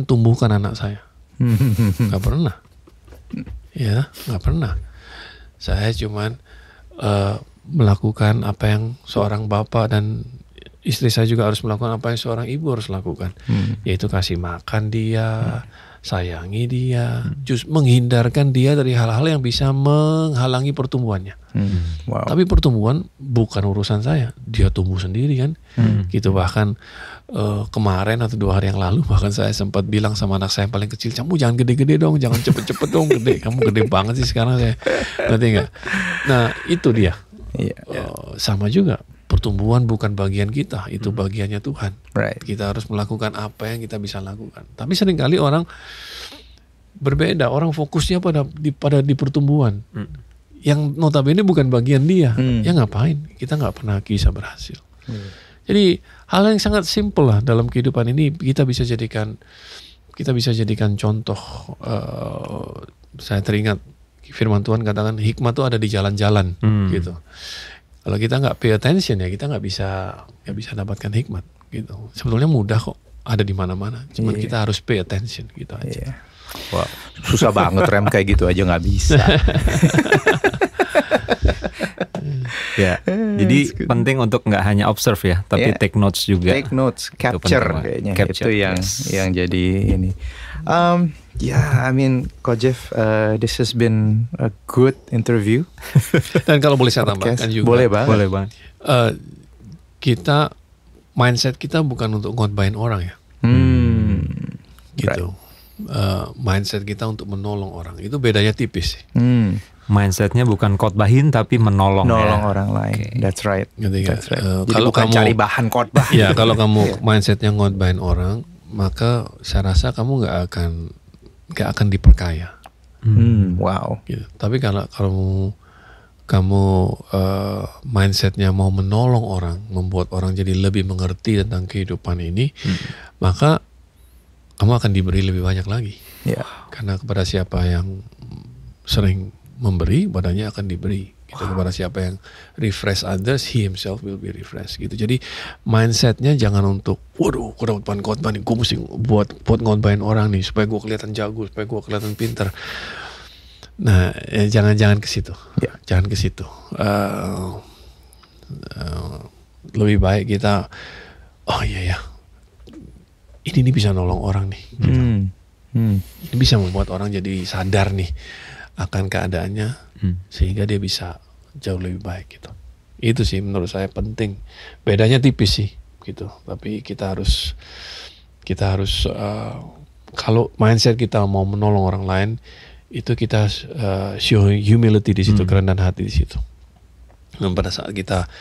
tumbuhkan anak saya. Nggak pernah. Ya, nggak pernah. Saya cuman melakukan apa yang seorang bapak dan istri saya juga harus melakukan, apa yang seorang ibu harus lakukan, yaitu kasih makan dia, sayangi dia, menghindarkan dia dari hal-hal yang bisa menghalangi pertumbuhannya. Tapi pertumbuhan bukan urusan saya, dia tumbuh sendiri kan. Gitu. Bahkan kemarin atau 2 hari yang lalu bahkan saya sempat bilang sama anak saya yang paling kecil, kamu jangan gede-gede dong, jangan cepet-cepet dong gede, kamu gede banget sih sekarang saya. Ngerti nggak? Nah itu dia. Sama juga. Pertumbuhan bukan bagian kita, itu bagiannya Tuhan. Kita harus melakukan apa yang kita bisa lakukan. Tapi seringkali orang berbeda, orang fokusnya pada di pertumbuhan, yang notabene bukan bagian dia. Ya ngapain? Kita nggak pernah bisa berhasil. Jadi hal yang sangat simpel lah dalam kehidupan ini kita bisa jadikan contoh. Saya teringat firman Tuhan katakan hikmat itu ada di jalan-jalan, gitu. Kalau kita nggak pay attention ya kita nggak bisa dapatkan hikmat, gitu. Sebetulnya mudah kok, ada di mana-mana. Cuman kita harus pay attention gitu aja. Wah, susah banget Rem, kayak gitu aja nggak bisa. Jadi penting untuk nggak hanya observe ya, tapi take notes juga. Take notes, capture kayaknya. Itu yang jadi ini. Yeah, I mean, Coach Jeff, this has been a good interview. Dan kalau boleh saya tambahkan juga. Boleh banget. Boleh banget. Kita mindset kita bukan untuk ngotbahin orang ya. Gitu. Mindset kita untuk menolong orang. Itu bedanya tipis sih. Mindsetnya bukan khotbahin tapi menolong orang lain. Okay. That's right. That's right. Jadi kalau bukan cari bahan khotbah. Ya, kalau kamu mindsetnya ngotbahin orang, maka saya rasa kamu nggak akan diperkaya. Wow. Gitu. Tapi kalau kamu mindsetnya mau menolong orang, membuat orang jadi lebih mengerti tentang kehidupan ini, maka kamu akan diberi lebih banyak lagi. Yeah. Karena kepada siapa yang sering memberi, badannya akan diberi. Gitu. Kepada siapa yang refresh others, he himself will be refreshed. Gitu. Jadi mindsetnya jangan untuk, waduh, khotbah nih, gue mesti buat ngotbahin orang nih supaya gue kelihatan jago, supaya gue kelihatan pinter. Nah, jangan ke situ. Yeah. Jangan ke situ. Lebih baik kita, oh iya ya, ini bisa nolong orang nih. Gitu. Ini bisa membuat orang jadi sadar nih akan keadaannya, sehingga dia bisa jauh lebih baik gitu. Itu sih menurut saya penting. Bedanya tipis sih gitu. Tapi kita harus kalau mindset kita mau menolong orang lain, itu kita show humility di situ, kerendahan hati di situ. Dan pada saat kita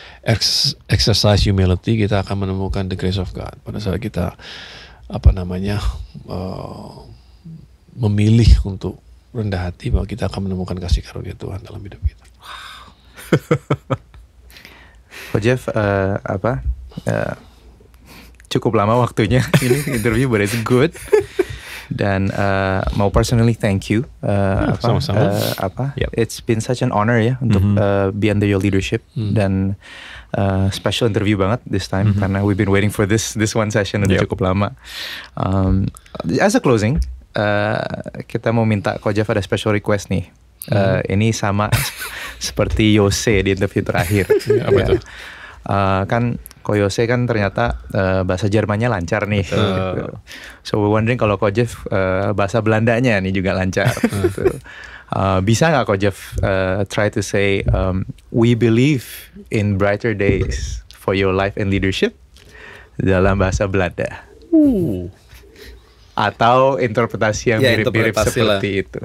exercise humility, kita akan menemukan the grace of God. Pada saat kita memilih untuk rendah hati, bahwa kita akan menemukan kasih karunia Tuhan dalam hidup kita. Coach Jeff, cukup lama waktunya ini interview, but it's good. Dan mau personally thank you. It's been such an honor ya untuk be under your leadership, dan special interview banget this time karena we've been waiting for this one session udah cukup lama. As a closing, kita mau minta Coach Jeff ada special request nih. Ini sama seperti Yose di interview terakhir. Apa itu? Kan Ko Yose kan ternyata bahasa Jermannya lancar nih. Gitu. So we're wondering kalau Ko Jeff bahasa Belandanya nih juga lancar. Gitu. Bisa nggak Ko Jeff try to say we believe in brighter days for your life and leadership dalam bahasa Belanda? Atau interpretasi yang mirip-mirip seperti itu.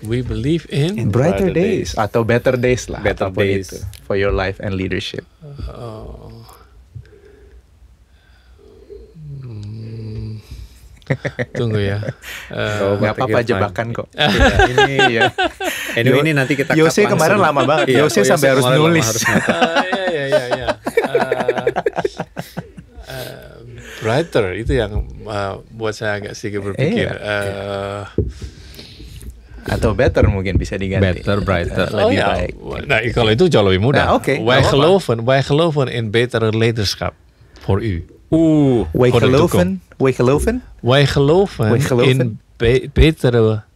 We believe in brighter days atau better days lah, better days itu, for your life and leadership. Tunggu ya. Nggak apa-apa, jebakan kok. Ini ya. Anyway, ini nanti kita Yose kemarin lama banget. Yose sampai harus nulis. Brighter itu yang buat saya agak sedikit berpikir. Atau better mungkin bisa diganti. Better, brighter, lebih baik. Nah, kalau itu jauh lebih mudah. Wij geloven in betere leiderschap voor u. Wij geloven in betere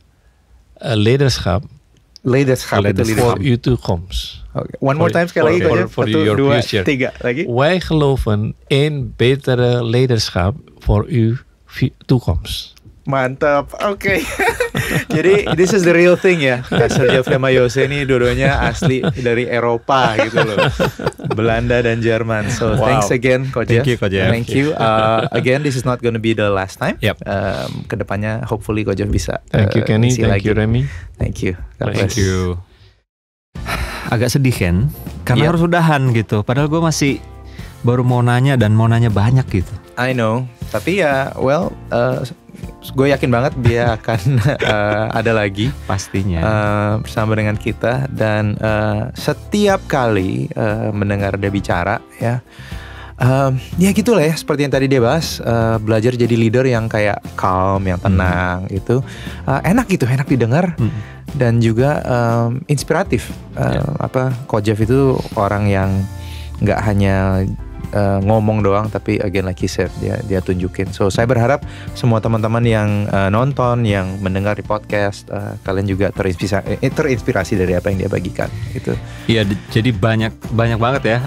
leiderschap voor uw toekomst. Okay. One more time sekali lagi. For your future. 3 lagi. Wij geloven in betere leiderschap voor uw toekomst. Mantap, oke. Jadi this is the real thing ya. Sergio sama Yose ini dua-duanya asli dari Eropa gitu loh. Belanda dan Jerman. So thanks again Coach Jeff. Thank you. Again, this is not going to be the last time. Kedepannya hopefully Coach Jeff bisa. Thank you Kenny, thank you Remy. Thank you. Thank you. Agak sedih kan? Karena harus udahan gitu. Padahal gue masih baru mau nanya dan mau nanya banyak gitu. I know. Tapi ya, gue yakin banget dia akan ada lagi pastinya bersama dengan kita, dan setiap kali mendengar dia bicara ya gitulah ya, seperti yang tadi dia bahas, belajar jadi leader yang kayak calm, yang tenang itu enak didengar dan juga inspiratif. Coach Jeff itu orang yang nggak hanya ngomong doang, tapi again like he said, dia tunjukin. So saya berharap semua teman-teman yang nonton, yang mendengar di podcast, kalian juga terinspirasi dari apa yang dia bagikan. Gitu. Iya, jadi banyak banget ya.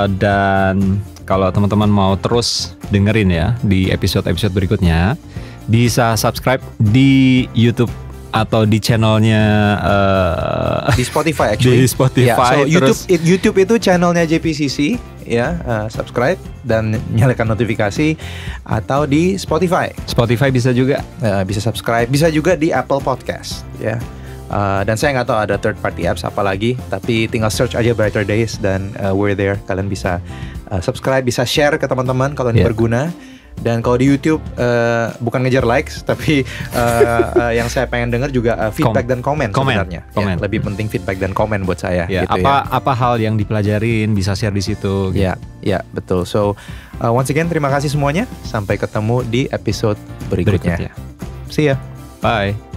Dan kalau teman-teman mau terus dengerin ya di episode berikutnya, bisa subscribe di YouTube atau di channelnya di Spotify actually. Di Spotify. So YouTube itu channelnya JPCC ya, subscribe dan nyalakan notifikasi, atau di Spotify. Spotify bisa juga. Bisa subscribe, bisa juga di Apple Podcast ya. Dan saya nggak tahu ada third party apps apalagi, tapi tinggal search aja Brighter Days dan we're there. Kalian bisa subscribe, bisa share ke teman-teman kalau ini berguna. Dan kalau di YouTube bukan ngejar likes, tapi yang saya pengen dengar juga feedback dan komen sebenarnya. Ya, lebih penting feedback dan komen buat saya. Ya, gitu apa hal yang dipelajarin bisa share di situ. Ya, ya betul. So once again terima kasih semuanya. Sampai ketemu di episode berikutnya. See ya. Bye.